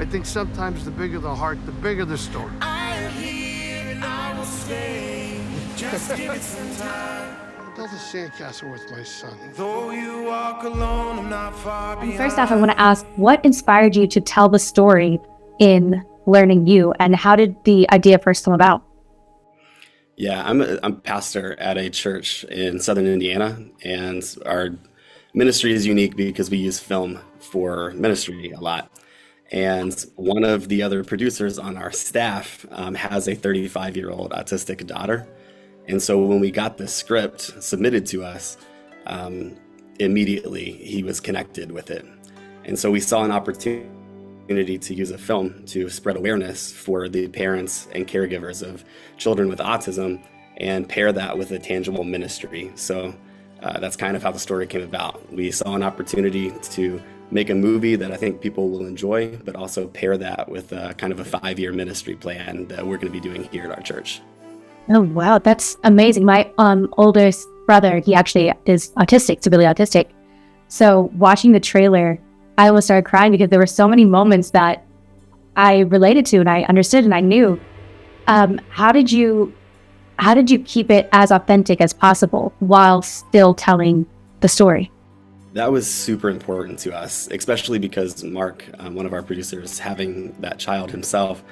I think sometimes the bigger the heart, the bigger the story. I am here and I will stay. Just give it some time. I built a sandcastle with my son. Though you walk alone, I'm not far behind. First off, I want to ask, what inspired you to tell the story in Learning You, and how did the idea first come about? Yeah, I'm a pastor at a church in Southern Indiana, and our ministry is unique because we use film for ministry a lot. And one of the other producers on our staff has a 35-year-old autistic daughter. And so when we got the script submitted to us, immediately he was connected with it. And so we saw an opportunity to use a film to spread awareness for the parents and caregivers of children with autism and pair that with a tangible ministry. So that's kind of how the story came about. We saw an opportunity to make a movie that I think people will enjoy, but also pair that with kind of a 5-year ministry plan that we're going to be doing here at our church. Oh, wow. That's amazing. My oldest brother, he actually is autistic, severely autistic. So watching the trailer, I almost started crying because there were so many moments that I related to and I understood and I knew. How did you keep it as authentic as possible while still telling the story? That was super important to us, especially because Mark, one of our producers, having that child himself,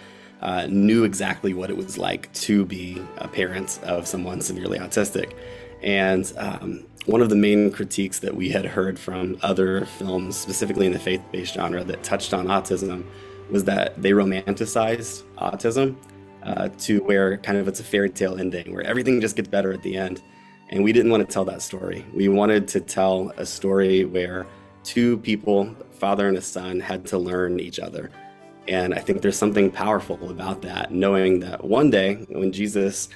knew exactly what it was like to be a parent of someone severely autistic. And one of the main critiques that we had heard from other films, specifically in the faith-based genre that touched on autism, was that they romanticized autism to where kind of it's a fairy tale ending, where everything just gets better at the end. And we didn't want to tell that story. We wanted to tell a story where two people, a father and a son, had to learn each other. And I think there's something powerful about that, knowing that one day when Jesus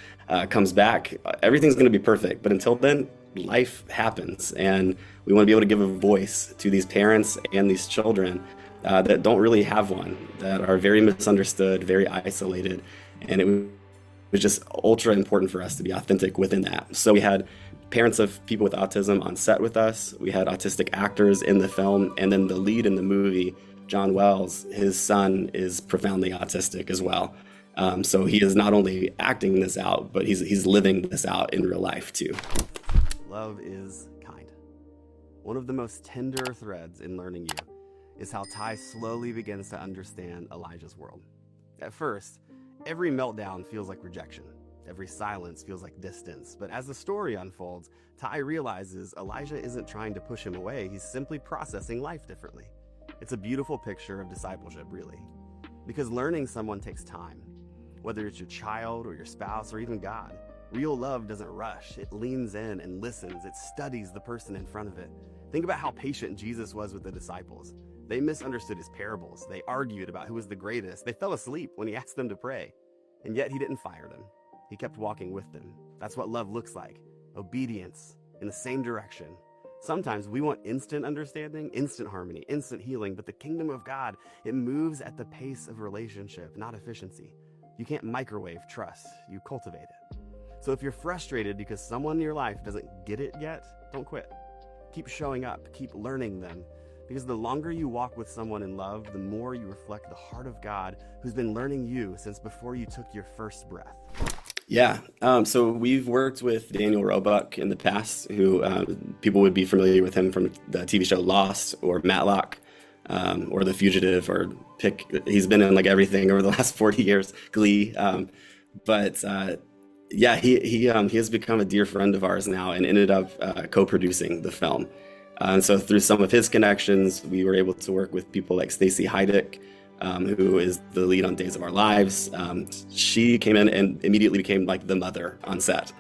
comes back, everything's going to be perfect. But until then, life happens. And we want to be able to give a voice to these parents and these children that don't really have one, that are very misunderstood, very isolated. And it was just ultra important for us to be authentic within that. So we had parents of people with autism on set with us. We had autistic actors in the film. And then the lead in the movie, John Wells, his son is profoundly autistic as well. So he is not only acting this out, but he's living this out in real life too. Love is kind. One of the most tender threads in Learning You is how Ty slowly begins to understand Elijah's world. At first, every meltdown feels like rejection. Every silence feels like distance. But as the story unfolds, Ty realizes Elijah isn't trying to push him away. He's simply processing life differently. It's a beautiful picture of discipleship, really. Because learning someone takes time. Whether it's your child or your spouse or even God, real love doesn't rush. It leans in and listens. It studies the person in front of it. Think about how patient Jesus was with the disciples. They misunderstood his parables. They argued about who was the greatest. They fell asleep when he asked them to pray. And yet he didn't fire them. He kept walking with them. That's what love looks like. Obedience in the same direction. Sometimes we want instant understanding, instant harmony, instant healing, but the kingdom of God, it moves at the pace of relationship, not efficiency. You can't microwave trust, you cultivate it. So if you're frustrated because someone in your life doesn't get it yet, don't quit. Keep showing up, keep learning them, because the longer you walk with someone in love, the more you reflect the heart of God who's been learning you since before you took your first breath. Yeah, so we've worked with Daniel Roebuck in the past, who people would be familiar with him from the TV show Lost or Matlock or The Fugitive, or he's been in like everything over the last 40 years, Glee. Yeah, he has become a dear friend of ours now and ended up co-producing the film. And so through some of his connections, we were able to work with people like Stacey Heidick, who is the lead on Days of Our Lives. She came in and immediately became like the mother on set.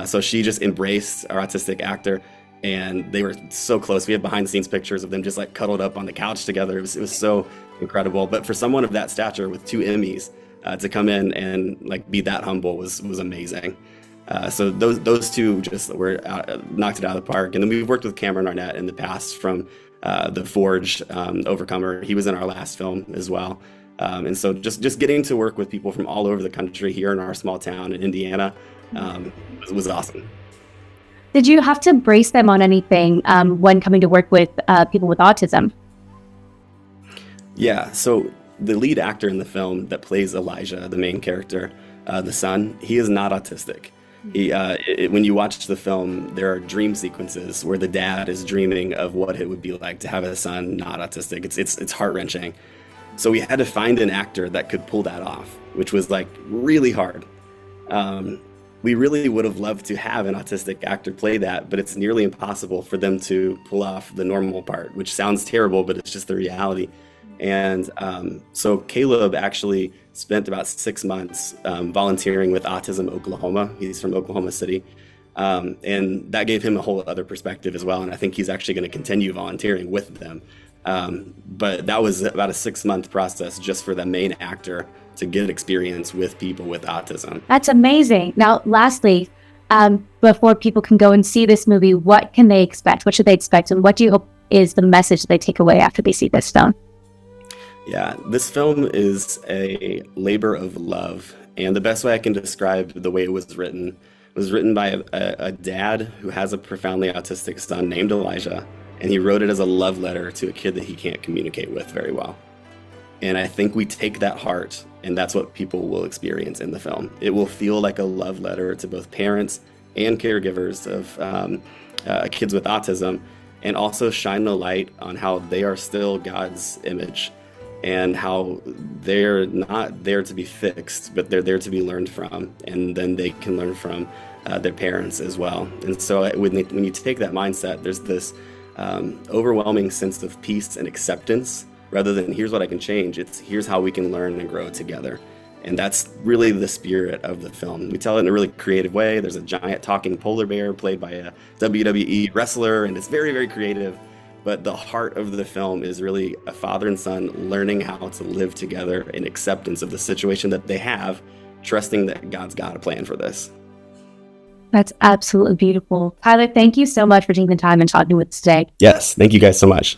So she just embraced our autistic actor, and they were so close. We have behind the scenes pictures of them just like cuddled up on the couch together. It was so incredible. But for someone of that stature with 2 Emmys to come in and like be that humble was amazing. So those two just knocked it out of the park. And then we've worked with Cameron Arnett in the past from The Forge, Overcomer. He was in our last film as well. And so just getting to work with people from all over the country here in our small town in Indiana was awesome. Did you have to brace them on anything when coming to work with people with autism? Yeah, so the lead actor in the film that plays Elijah, the main character, the son, he is not autistic. When you watch the film, there are dream sequences where the dad is dreaming of what it would be like to have a son not autistic. It's heart-wrenching. So we had to find an actor that could pull that off, which was like really hard. We really would have loved to have an autistic actor play that, but it's nearly impossible for them to pull off the normal part, which sounds terrible, but it's just the reality. And so Caleb actually spent about 6 months volunteering with Autism Oklahoma. He's from Oklahoma City. And that gave him a whole other perspective as well. And I think he's actually going to continue volunteering with them. But that was about a 6-month process just for the main actor to get experience with people with autism. That's amazing. Now, lastly, before people can go and see this movie, what can they expect? What should they expect? And what do you hope is the message that they take away after they see this film? Yeah, this film is a labor of love. And the best way I can describe the way it was written by a dad who has a profoundly autistic son named Elijah. And he wrote it as a love letter to a kid that he can't communicate with very well. And I think we take that heart, and that's what people will experience in the film. It will feel like a love letter to both parents and caregivers of kids with autism, and also shine the light on how they are still God's image and how they're not there to be fixed, but they're there to be learned from, and then they can learn from their parents as well. And so when you take that mindset, there's this overwhelming sense of peace and acceptance, rather than here's what I can change. It's here's how we can learn and grow together. And that's really the spirit of the film. We tell it in a really creative way. There's a giant talking polar bear played by a WWE wrestler, and it's very, very creative. But the heart of the film is really a father and son learning how to live together in acceptance of the situation that they have, trusting that God's got a plan for this. That's absolutely beautiful. Tyler, thank you so much for taking the time and talking with us today. Yes, thank you guys so much.